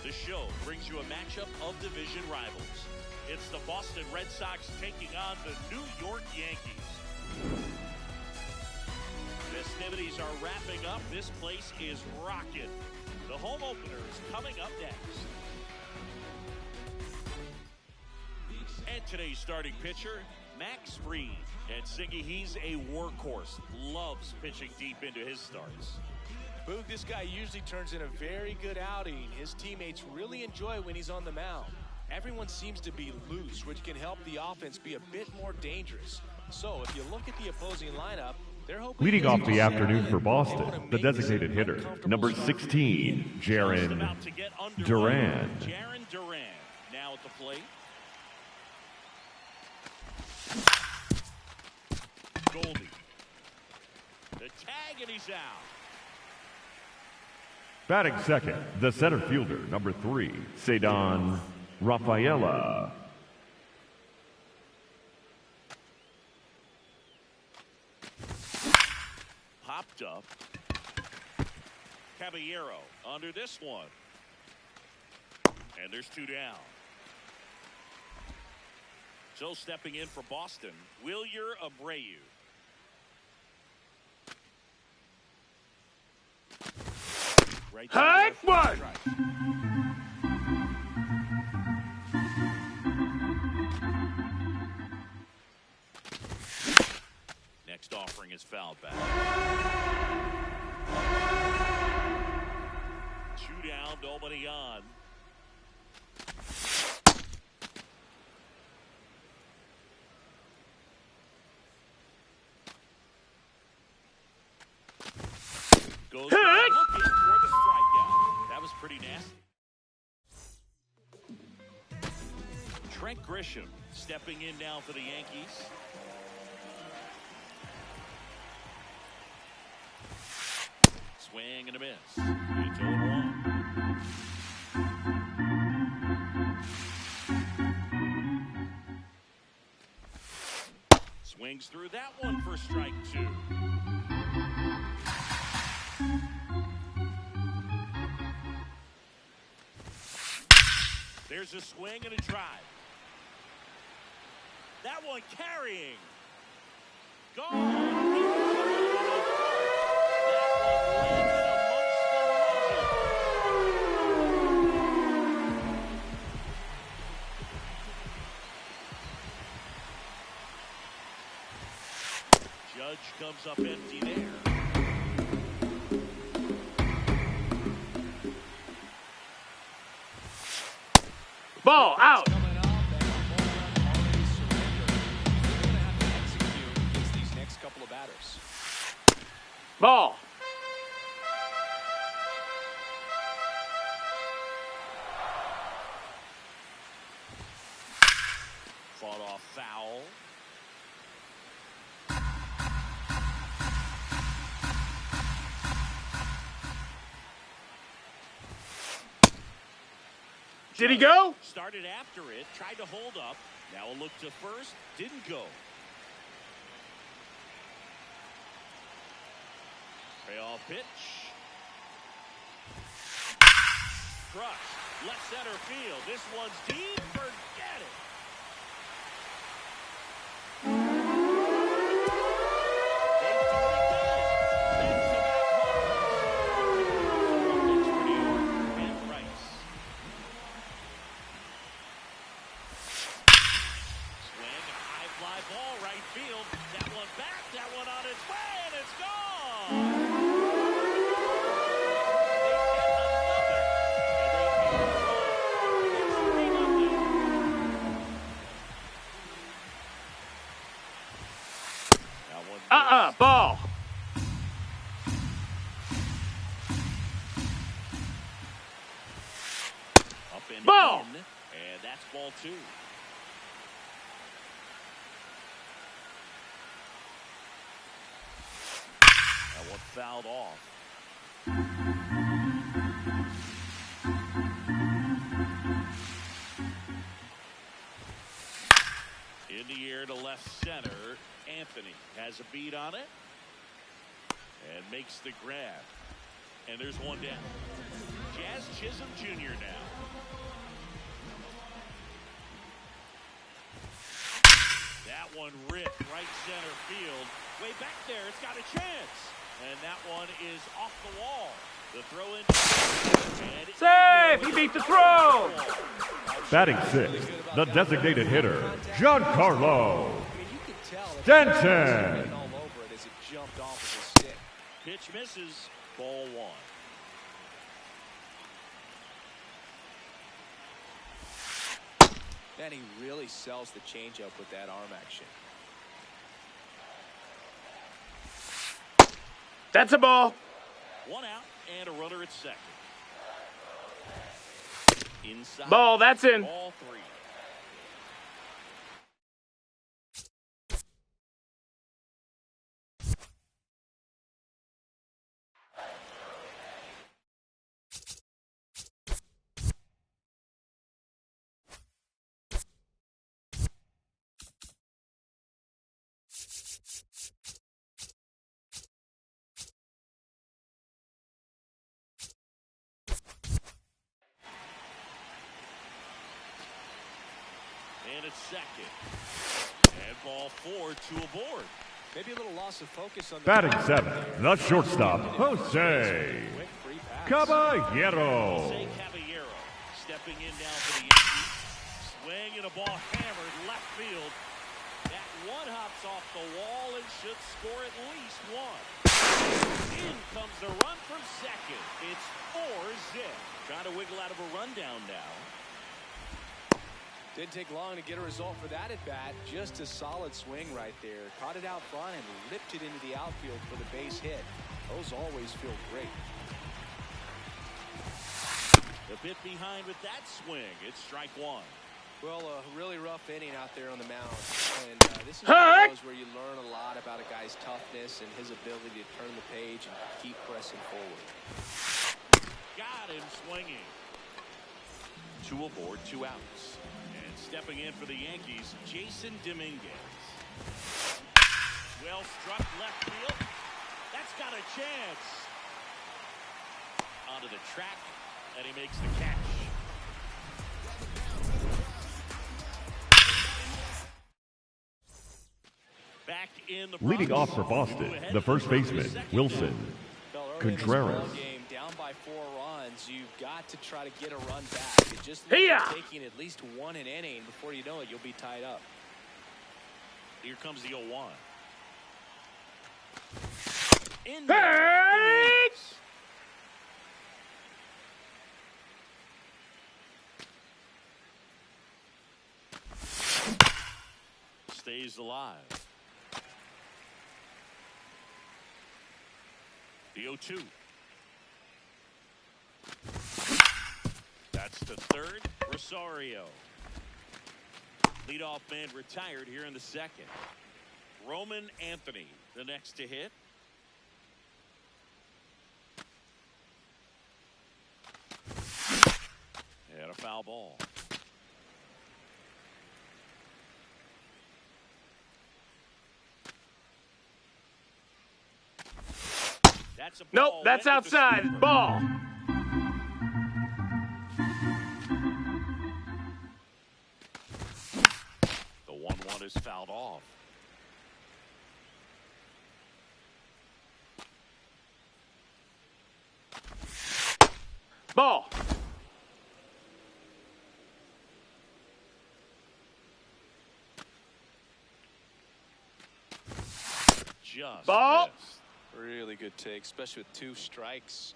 The show brings you a matchup of division rivals. It's the Boston Red Sox taking on the New York Yankees. Festivities are wrapping up. This place is rocking. The home opener is coming up next. And today's starting pitcher, Max Fried. And Singy, he's a workhorse. Loves pitching deep into his starts. Boog, this guy usually turns in a very good outing. His teammates really enjoy when he's on the mound. Everyone seems to be loose, which can help the offense be a bit more dangerous. So if you look at the opposing lineup, they're hoping... Leading off the afternoon for Boston, the designated hitter, number 16, Jarren Duran. Jarren Duran now at the plate. Goldie. The tag, and he's out. Batting second, the center fielder, number 3, Ceddanne Rafaela. Popped up. Caballero under this one. And there's 2 down. So stepping in for Boston, Wilyer Abreu. Right, hot one. Next offering is fouled back. 2 down, nobody on. Goes looking for the strikeout. That was pretty nasty. Trent Grisham stepping in now for the Yankees. Swing and a miss. 2-1. Swings through that one for strike 2. There's a swing and a drive. That one carrying. Gone. Judge comes up empty there. Ball out. Ball. Fought off foul. Did he go? Started after it, tried to hold up. Now a look to first, didn't go. Payoff pitch. Crush, left center field. This one's deep. Forget it. Ball. Up and ball. In, and that's ball 2. That one fouled off. In the air to left center. Anthony has a beat on it and makes the grab. And there's one down. Jazz Chisholm Jr. now. That one ripped right center field. Way back there, it's got a chance. And that one is off the wall. The throw in. Save! He beat the throw! Batting sixth, the designated hitter, Giancarlo Stanton. Pitch misses. Ball one. And he really sells the changeup with that arm action. That's a ball. One out and a runner at second. Inside. Ball, that's in. Ball three. And it's second. And ball four, two aboard. Maybe a little loss of focus on the Batting seventh, the shortstop, Jose Caballero. Jose Caballero stepping in now for the Yankees. Swing and a ball hammered left field. That one hops off the wall and should score at least one. In comes the run from second. It's 4-zip. Trying to wiggle out of a rundown now. Didn't take long to get a result for that at bat. Just a solid swing right there. Caught it out front and ripped it into the outfield for the base hit. Those always feel great. A bit behind with that swing. It's strike one. Well, a really rough inning out there on the mound. And this is one of those where you learn a lot about a guy's toughness and his ability to turn the page and keep pressing forward. Got him swinging. Two aboard, two outs. Stepping in for the Yankees, Jason Dominguez. Well struck left field. That's got a chance. Onto the track, and he makes the catch. Back in the Leading off for Boston, the first baseman, Wilson Contreras. Down by 4 runs, you've got to try to get a run back. It just looks like taking at least one an inning. Before you know it, you'll be tied up. Here comes the 0-1. Stays alive. The 0-2. That's the third. Rosario. Leadoff man retired here in the second. Roman Anthony, the next to hit. And a foul ball. That's a ball. Nope, that's outside. Ball. The 1-1 is fouled off. Ball. Just ball. missed. Really good take, especially with 2 strikes.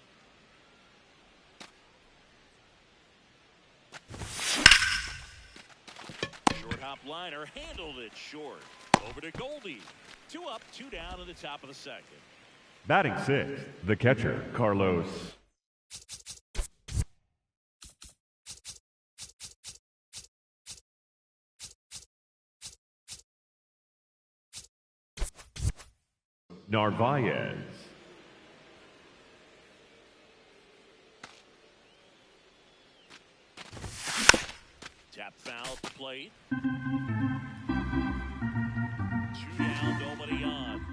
Short hop liner handled it short. Over to Goldie. 2 up, 2 down in the top of the second. Batting sixth, the catcher, Carlos Narvaez. Tap foul at the plate. 2 down, nobody on.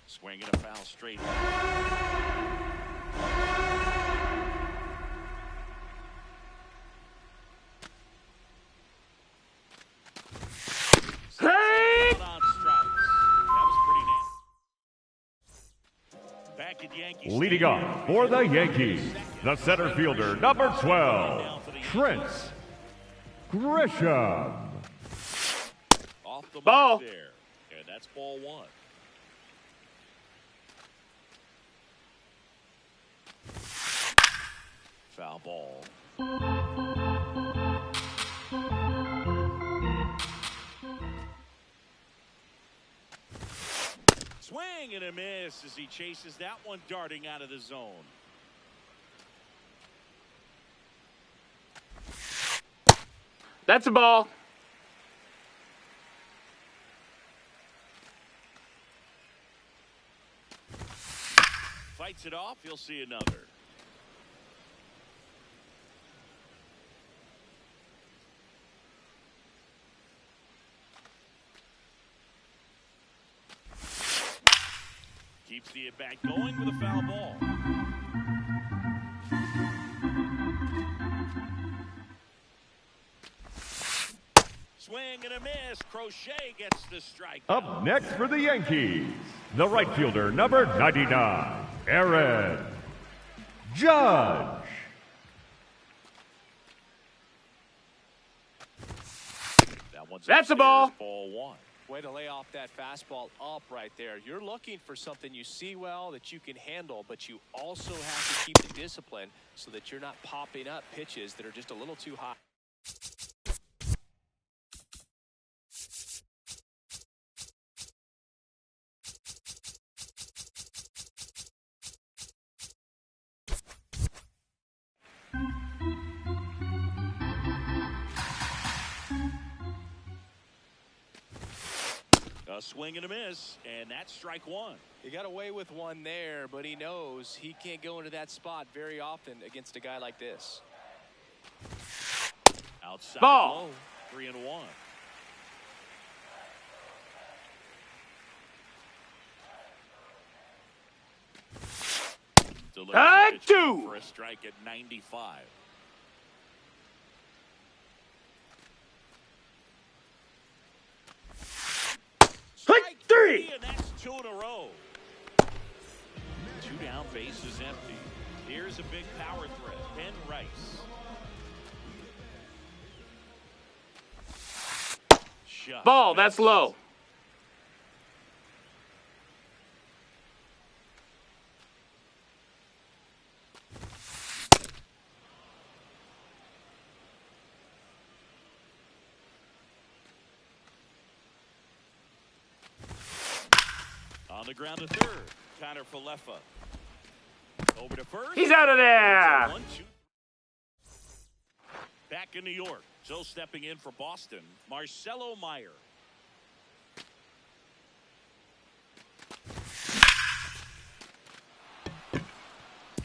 Swinging a foul straight. Leading off for the Yankees, the center fielder, number 12, Trent Grisham. Off the Ball. mark there, and that's ball one. Foul ball. Swing and a miss as he chases that one darting out of the zone. That's a ball. Fights it off. You'll see another. Keeps the at-bat going with a foul ball. Swing and a miss. Crochet gets the strike. Up next for the Yankees, the right fielder, number 99, Aaron Judge. That's a ball. Ball one. Way to lay off that fastball up right there. You're looking for something you see well that you can handle, but you also have to keep the discipline so that you're not popping up pitches that are just a little too high. A swing and a miss, and that's strike one. He got away with one there, but he knows he can't go into that spot very often against a guy like this. Outside Ball. low, 3-1. Delivers the Two. pitch for a strike at 95. Strike three. And that's two in a row. Two down, base is empty. Here's a big power threat. Ben Rice. Shot. Ball. That's low. On the ground to third. Connor Falefa. Over to first. He's out of there. 1-2. Back in New York. So stepping in for Boston, Marcelo Meyer.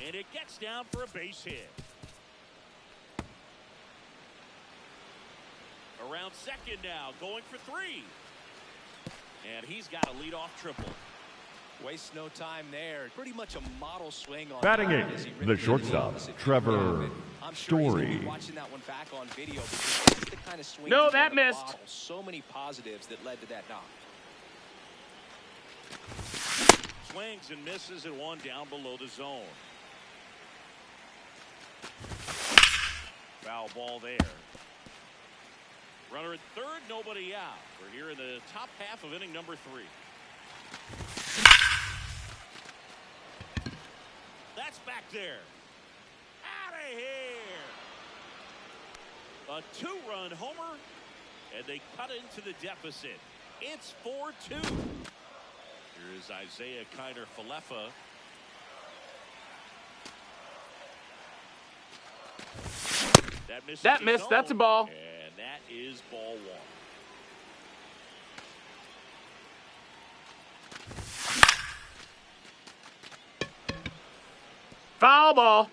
And it gets down for a base hit. Around second now, going for three. And he's got a leadoff triple. Wastes no time there. Pretty much a model swing on Batting that eighth, as he the ripped shortstop, it. Trevor I'm sure he's gonna be Story. watching that one back on video because that's the kind of swing. No, he's that gonna missed. bottle. So many positives that led to that knock. Swings and misses and one down below the zone. Foul ball there. Runner at third, nobody out. We're here in the top half of inning number 3. That's back there. Out of here. A 2-run homer, and they cut into the deficit. It's 4-2. Here is Isaiah Kiner Falefa. That missed. That's a ball. And that is ball one. Foul ball.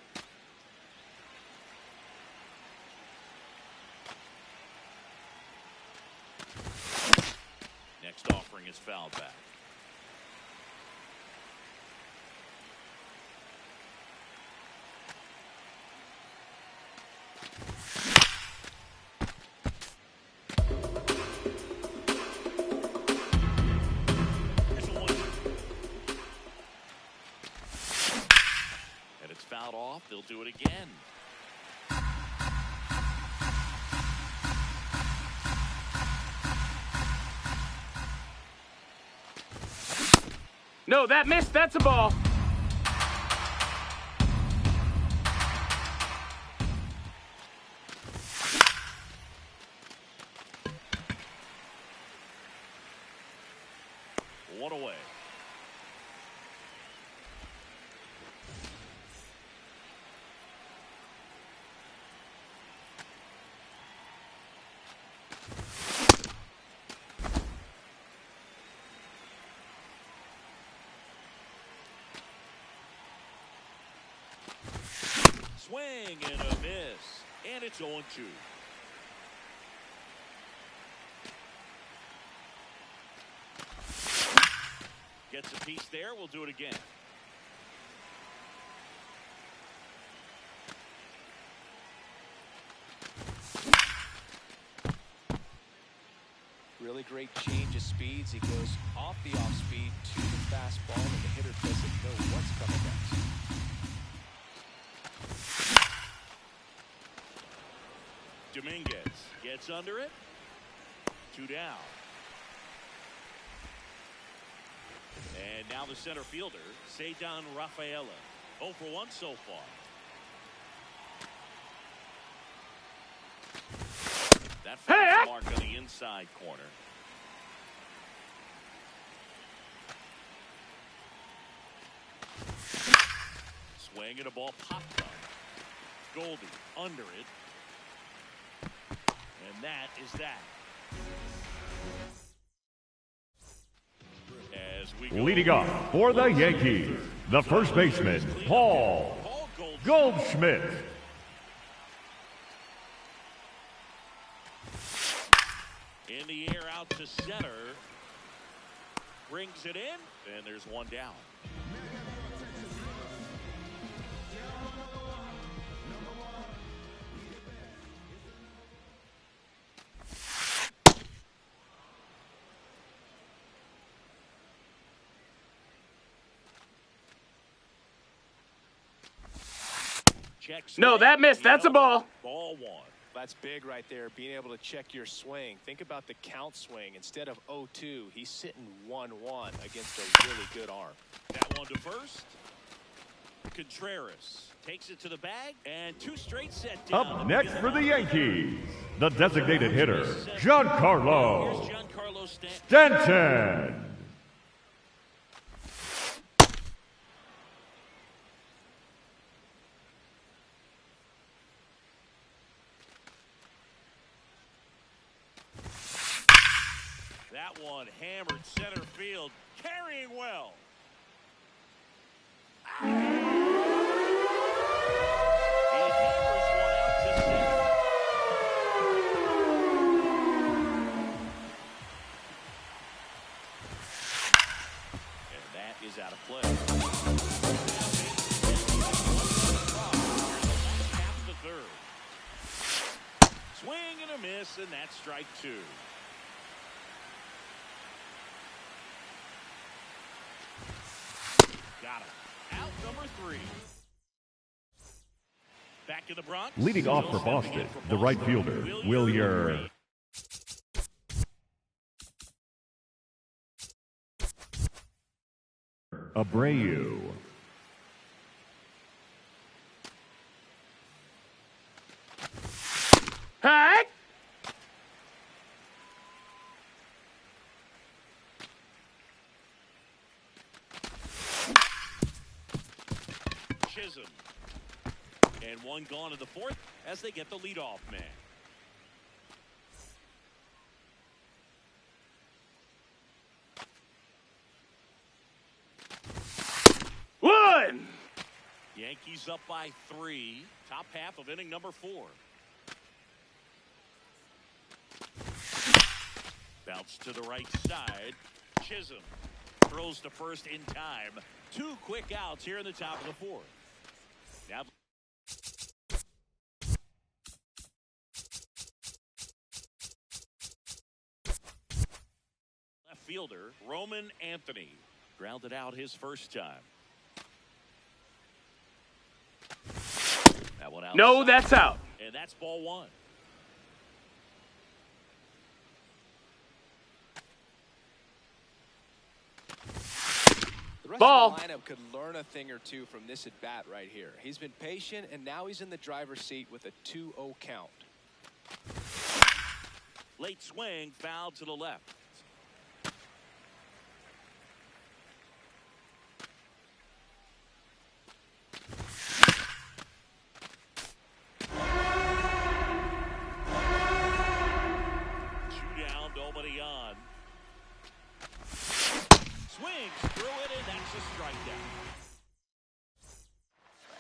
Next offering is fouled back. No, that missed. That's a ball. One away. Swing and a miss. And it's 0-2. Gets a piece there. We'll do it again. Really great change of speeds. He goes off the off speed to the fastball, and the hitter doesn't know what's coming next. Dominguez gets under it. 2 down. And now the center fielder, Ceddanne Rafaela. 0 for 1 so far. That first mark on the inside corner. Swing and a ball popped up. Goldie under it. And that is that. As we go Leading off for the Yankees, the first baseman, Paul Goldschmidt. in the air out to center. Brings it in, and there's one down. No, that missed. That's a ball. Ball 1. That's big right there, being able to check your swing. Think about the count swing. Instead of 0-2, he's sitting 1-1 against a really good arm. That one to first. Contreras takes it to the bag, and 2 straight set down. Up next for the Yankees, the designated hitter, Giancarlo Here's Giancarlo Stanton. That one hammered center field, carrying well. He hammers one out to center. And that is out of play. Half the third. Swing and a miss, and that's strike 2. Got him. Out number 3. Back in the Bronx. Leading off for Boston, the right fielder, Wilyer Abreu. Hey! Chisholm. And one gone in the 4th as they get the leadoff man. One! Yankees up by 3. Top half of inning number 4. Bounce to the right side. Chisholm throws to first in time. 2 quick outs here in the top of the 4th. Now left fielder Roman Anthony grounded out his first time. That one outside. No, that's out. And that's ball 1. rest Ball. of the lineup could learn a thing or two from this at bat right here. He's been patient, and now he's in the driver's seat with a 2-0 count. Late swing, foul to the left. Nobody on. Swings through it, and that's a strikeout.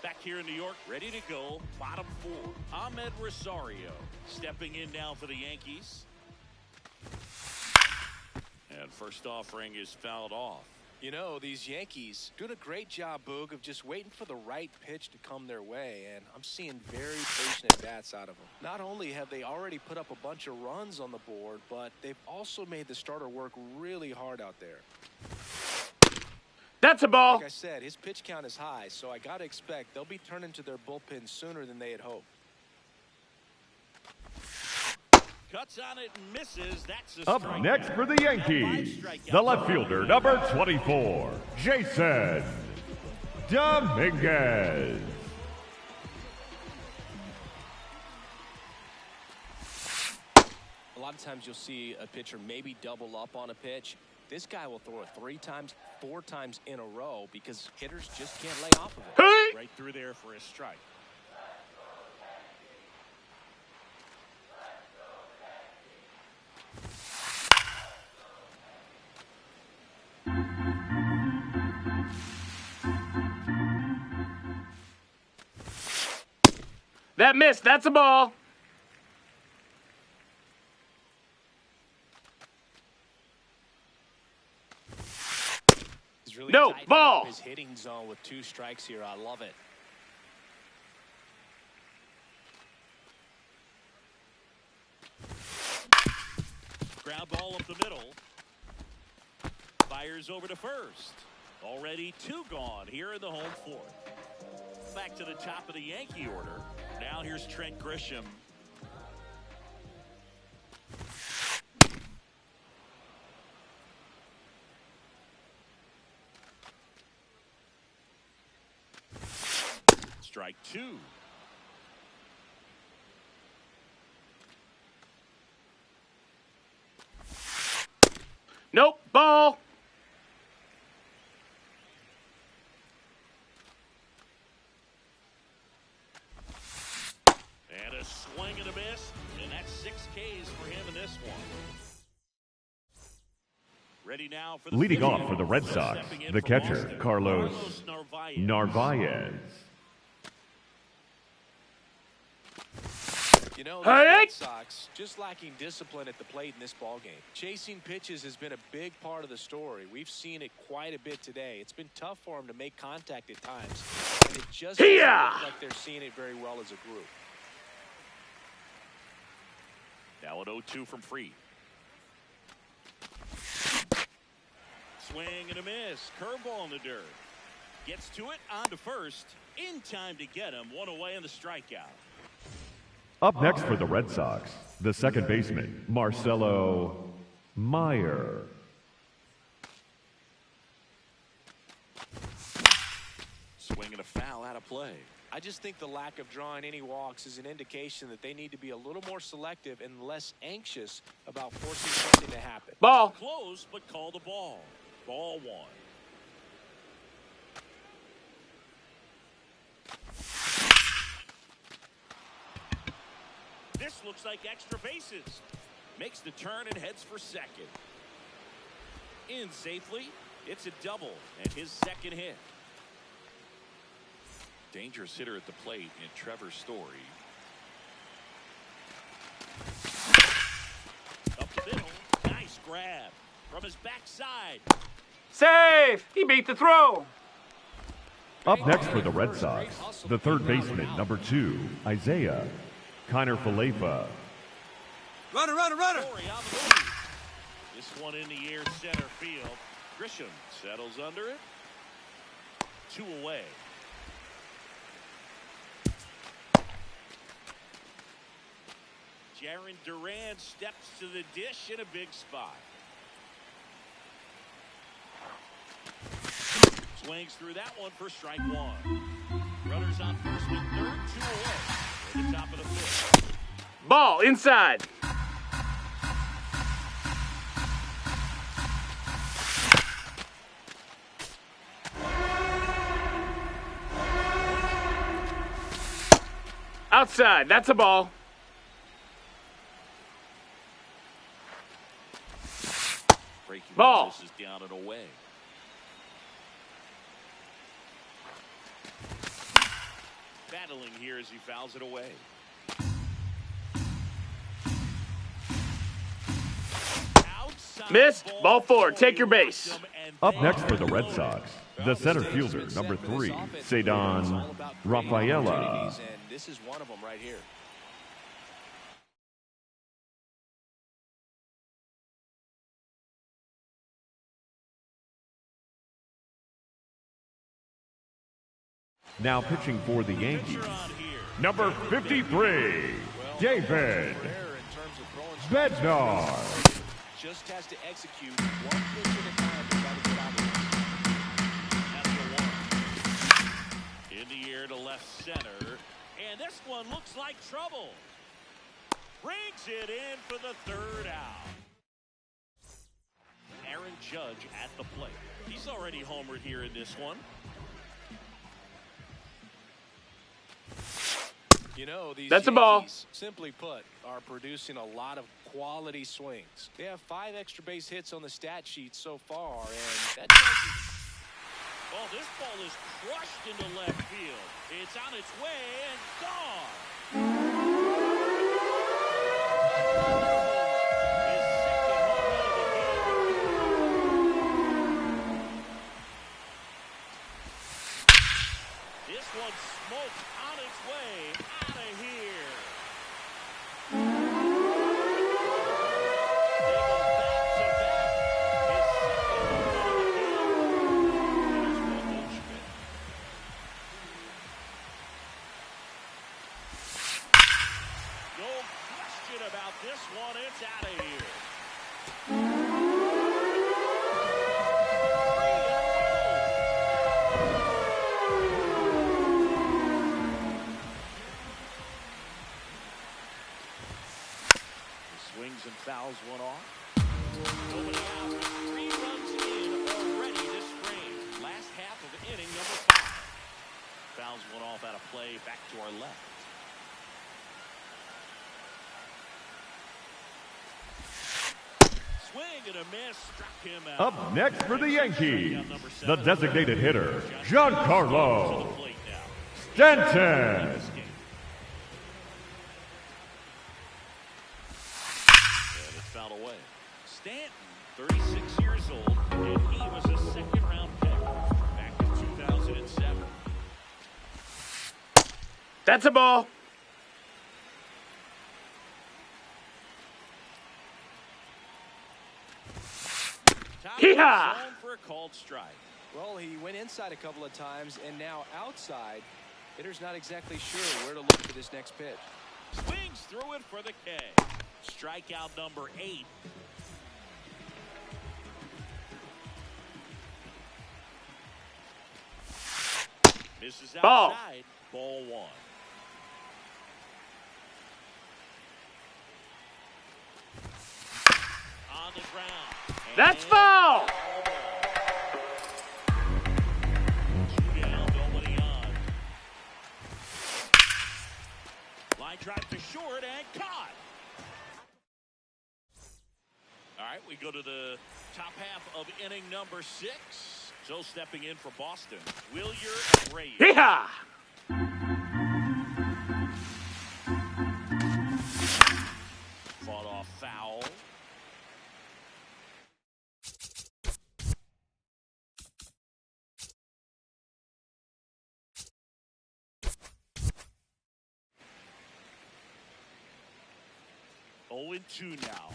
Back here in New York, ready to go. Bottom 4. Ahmed Rosario stepping in now for the Yankees. And first offering is fouled off. You know, these Yankees doing a great job, Boog, of just waiting for the right pitch to come their way, and I'm seeing very patient at-bats out of them. Not only have they already put up a bunch of runs on the board, but they've also made the starter work really hard out there. That's a ball. Like I said, his pitch count is high, so I got to expect they'll be turning to their bullpen sooner than they had hoped. Cuts on it and misses. That's a Up strikeout. next for the Yankees, the left fielder, number 24, Jason Dominguez. A lot of times you'll see a pitcher maybe double up on a pitch. This guy will throw it 3 times, 4 times in a row because hitters just can't lay off of it. Hey! Right through there for a strike. That missed. That's a ball. He's really No, tightening ball. up his hitting zone with 2 strikes here. I love it. Ground ball up the middle. Fires over to first. Already 2 gone here in the home 4th. Back to the top of the Yankee order. Now here's Trent Grisham. Strike 2. Nope. Ball. And a swing and a miss. And that's 6 Ks for him in this one. Ready now for the Leading fifth off for the Red inning. Sox, Stepping in the for catcher, Boston, Carlos Narvaez. You know, the Hey! Red Sox just lacking discipline at the plate in this ballgame. Chasing pitches has been a big part of the story. We've seen it quite a bit today. It's been tough for them to make contact at times, and it just doesn't Hi-ya! look like they're seeing it very well as a group. Now an 0-2 from Fried. Swing and a miss. Curveball in the dirt. Gets to it, on to first. In time to get him. 1 away on the strikeout. Up next for the Red Sox, the second baseman, Marcelo Meyer. Swing and a foul out of play. I just think the lack of drawing any walks is an indication that they need to be a little more selective and less anxious about forcing something to happen. Ball. Close, but call the ball. Ball 1. This looks like extra bases. Makes the turn and heads for second. In safely. It's a double and his second hit. Dangerous hitter at the plate in Trevor Story. Up the middle. Nice grab from his backside. Safe. He beat the throw. Up next for the Red Sox, the third baseman, number 2, Isaiah Kiner-Falefa. Story on the move. This one in the air center field. Grisham settles under it. 2 away. Jarren Duran steps to the dish in a big spot. Swings through that one for strike one. Runners on first and third, 2 away. At the top of the fifth. Ball inside. Outside. That's a ball. Breaking Ball. This is down and away. Battling here as he fouls it away. Outside Missed. Ball four. Take your base. Up next for the Red Sox, the center fielder, number 3, Cedon Rafaela. And this is one of them right here. Now pitching for the Yankees, Pitcher on here. number 53, David Rare in terms of throwing strikes. Bednar. Just has to execute one pitch at a time to try to get out of it. That's the one. In the air to left center. And this one looks like trouble. Brings it in for the third out. Aaron Judge at the plate. He's already homered here in this one. You know, these That's a ball. Yankees, simply put, are producing a lot of quality swings. They have 5 extra base hits on the stat sheet so far, and that tells you. Oh, this ball is crushed into left field. It's on its way and gone. His second home run of the game. This one smoked on its way out of here. They go back-to-back. His second home run of the game. Here's Paul Goldschmidt. No question about this one. It's out of here. 3 in a row. He swings and fouls one off. Nobody out with 3 runs in already this frame. Last half of inning number 5. Fouls one off out of play back to our left. Swing and a miss, struck him out. Up next for the Yankees, the designated hitter, Giancarlo Stanton. And it's fouled away. Stanton, 36 years old, and he was a second-round pick back in 2007. That's a ball. Top Hee-haw! of the zone for a called strike. Well, he went inside a couple of times, and now outside. Hitter's not exactly sure where to look for this next pitch. Swings through it for the K. Strikeout number 8. Misses Ball. outside. Ball 1. On the ground. That's And foul. Two down, nobody on. Line drive to short and caught. All right, we go to the top half of inning number 6. So stepping in for Boston, Wilyer Reyes. Hee-haw! Fought off foul. Oh, and 2 now.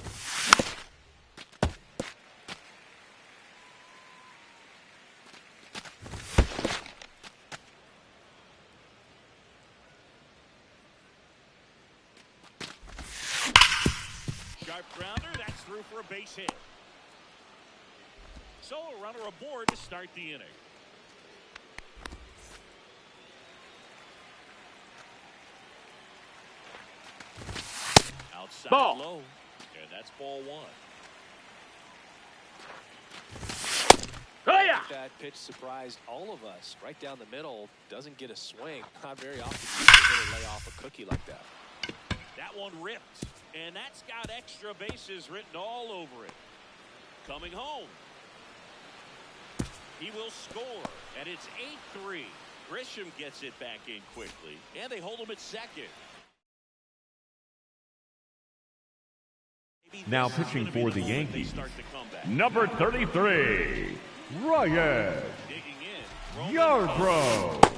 Sharp grounder, that's through for a base hit. So a runner aboard to start the inning. outside Ball. low. And that's ball one. Oh, I yeah. think that pitch surprised all of us. Right down the middle, doesn't get a swing. Not very often you can really lay off a cookie like that. That one ripped. And that's got extra bases written all over it. Coming home. He will score. And it's 8-3. Grisham gets it back in quickly. And they hold him at second. Now pitching for the Yankees, number 33, Ryan Yarbrough.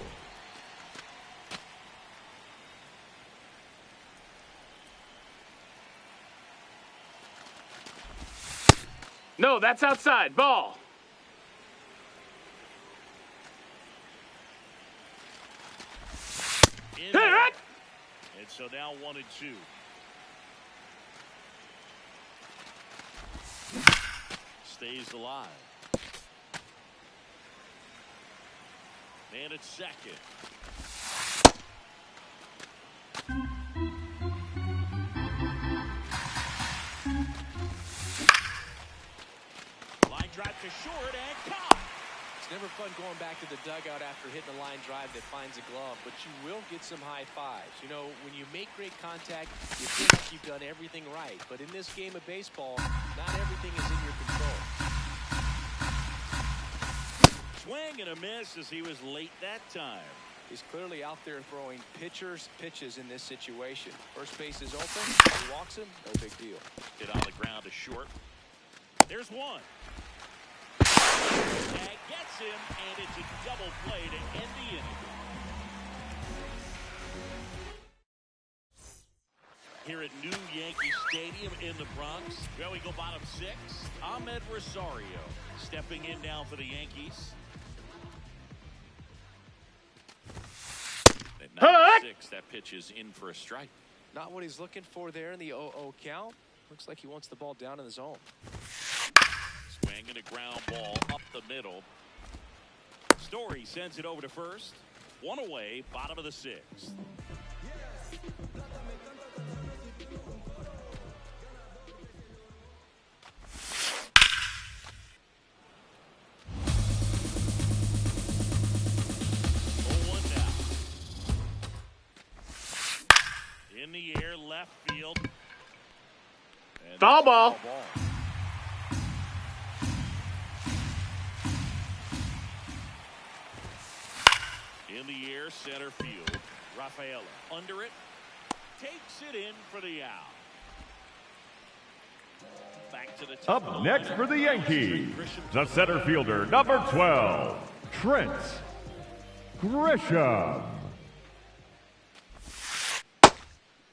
No, that's outside. Ball. In Hit there. it. And so now 1-2. Stays alive. Man at second. Line drive to short and caught. It's never fun going back to the dugout after hitting a line drive that finds a glove, but you will get some high fives. You know, when you make great contact, you feel like you've done everything right. But in this game of baseball, not everything is in your control. Swing and a miss as he was late that time. He's clearly out there throwing pitchers' pitches in this situation. First base is open. He walks him. No big deal. Hit on the ground to short. There's one. That gets him, and it's a double play to end the inning. Here at New Yankee Stadium in the Bronx, well, we go bottom six. Ahmed Rosario stepping in now for the Yankees. At 96, that pitch is in for a strike. Not what he's looking for there in the 0-0 count. Looks like he wants the ball down in the zone. Swing and a ground ball up the middle. Story sends it over to first. One away, bottom of the sixth. In the air, left field. And Foul ball. In the air, center field. Rafaela under it. Takes it in for the out. Back to the top. Up next for the Yankees, the center fielder, number 12, Trent Grisham.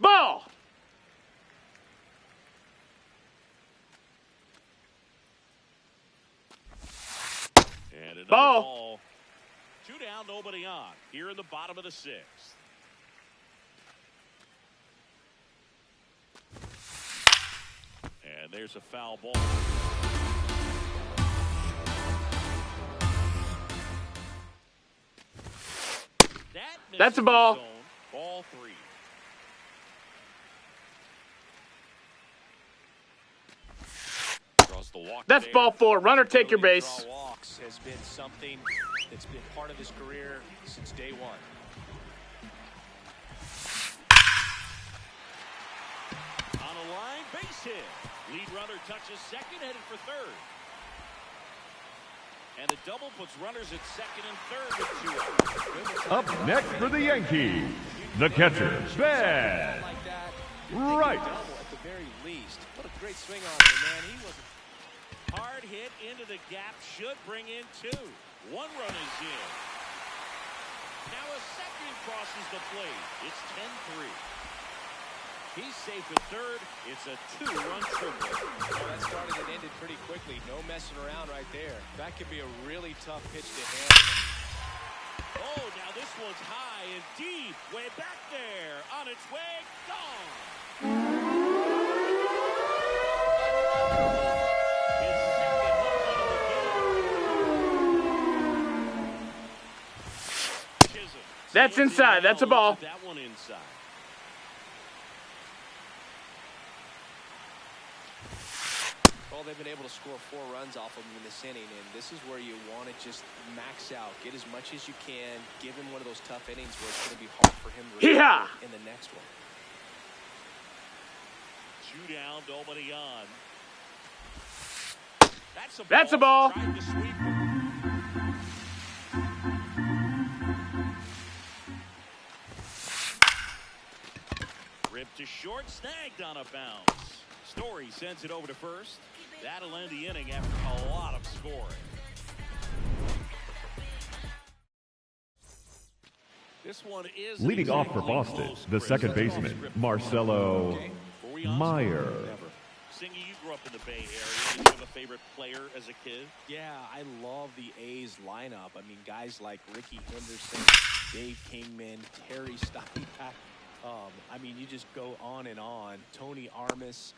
Ball. And another Ball. ball. Two down, nobody on. Here in the bottom of the sixth. And there's a foul ball. That's a ball. Ball three. Draws the walk. That's there. ball four. Runner, take your Ability to base. draw walks has been something that's been part of his career since day one. On a line, base hit. Lead runner touches second, headed for third. And the double puts runners at second and third with 2 out. Up next for the Yankees, the catcher, Ben Like that, Wright. double at the very least. What a great swing on him, man. He was Hard hit into the gap should bring in 2. 1 run is in. Now a second crosses the plate. It's 10-3. He's safe at third. It's a 2-run triple. Well, that started and ended pretty quickly. No messing around right there. That could be a really tough pitch to handle. Oh, now this one's high and deep. Way back there. On its way. Gone. His second home run of the game. Chisholm. That's inside. That's a ball. That one inside. Well, they've been able to score 4 runs off of him in this inning, and this is where you want to just max out, get as much as you can, give him one of those tough innings where it's going to be hard for him to recover in the next one. 2 down, nobody on. That's a ball. Tried to sweep him. Ripped to short, snagged on a bounce. Story sends it over to first. That'll end the inning after a lot of scoring. This one is Leading off for Boston, the second baseman, Marcelo Meyer. Singy, you grew up in the Bay Area. Did you have a favorite player as a kid? Yeah, I love the A's lineup. I mean, guys like Ricky Henderson, Dave Kingman, Terry Steinbach. I mean, you just go on and on. Tony Armas,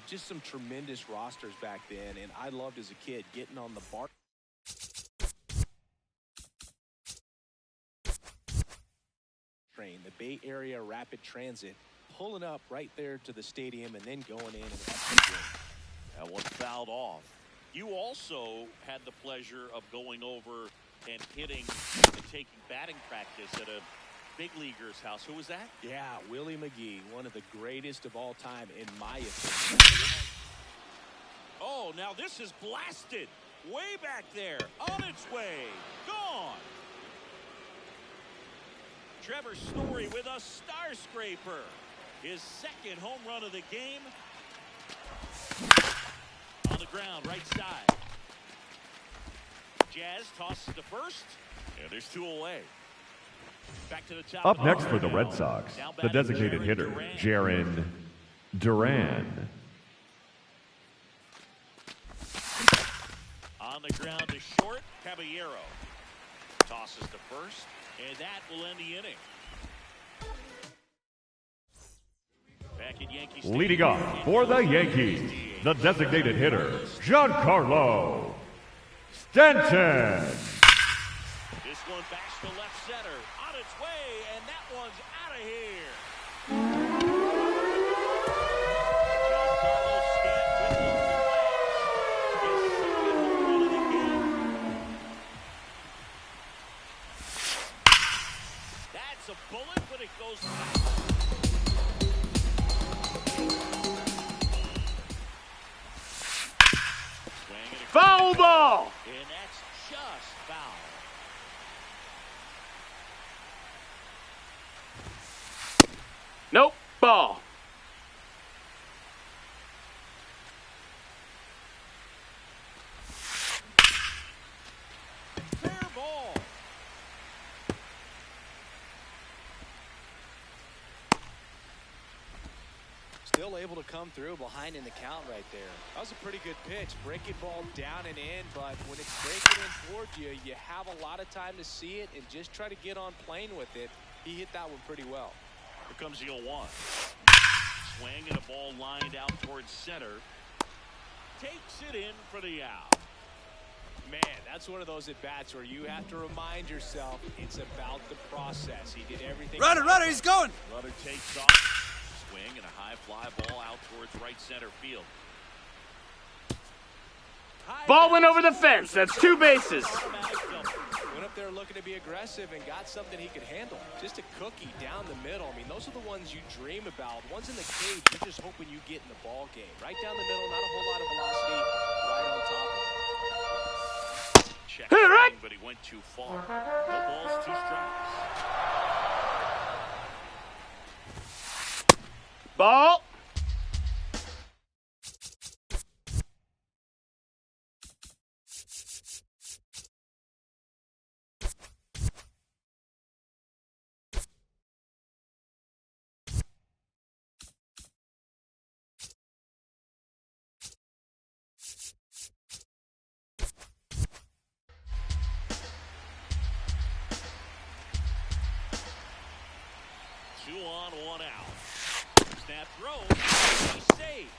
just some tremendous rosters back then. And I loved as a kid getting on the bar train, the Bay Area Rapid Transit, pulling up right there to the stadium and then going in and that one fouled off. You also had the pleasure of going over and hitting and taking batting practice at a big leaguer's house. Who was that? Yeah, Willie McGee, one of the greatest of all time in my opinion. Oh, now this is blasted. Way back there. On its way. Gone. Trevor Story with a star scraper. His second home run of the game. On the ground, right side. Jazz tosses to first. And there's 2 away. Back to the top. Up next for the Red Sox, the designated hitter, Jarren Duran. On the ground to short, Caballero. Tosses to first, and that will end the inning. Back at Yankee Stadium. Leading off for the Yankees, the designated hitter, Giancarlo Stanton. This one backs to left center, on its way, and that one's out of here. Giancarlo Stanton with the flash. His second home run of the game. That's a bullet, but it goes past. Foul ball. And that's just foul. Nope, ball. Fair ball. Still able to come through behind in the count right there. That was a pretty good pitch. Breaking ball down and in, but when it's breaking in towards you, you have a lot of time to see it and just try to get on plane with it. He hit that one pretty well. Here comes the 0-1. Swing and a ball lined out towards center. Takes it in for the out. Man, that's one of those at-bats where you have to remind yourself it's about the process. He did everything. Runner, he's going. Runner takes off. Swing and a high fly ball out towards right center field. Ball went over the fence. That's 2 bases. Went up there looking to be aggressive and got something he could handle. Just a cookie down the middle. I mean, those are the ones you dream about. Ones in the cage, you're just hoping you get in the ball game. Right down the middle, not a whole lot of velocity. Right on top of it. Check, Right. but he went too far. No balls, 2 strikes. Ball. Two on, 1 out. Snap throw. He's safe.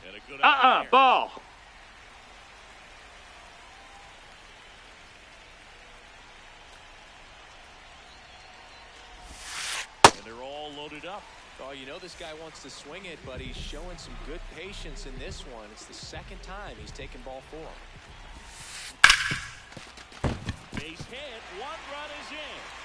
And a good out there. Ball. loaded up. Oh, you know this guy wants to swing it, but he's showing some good patience in this one. It's the second time he's taken ball 4. Base hit. One run is in.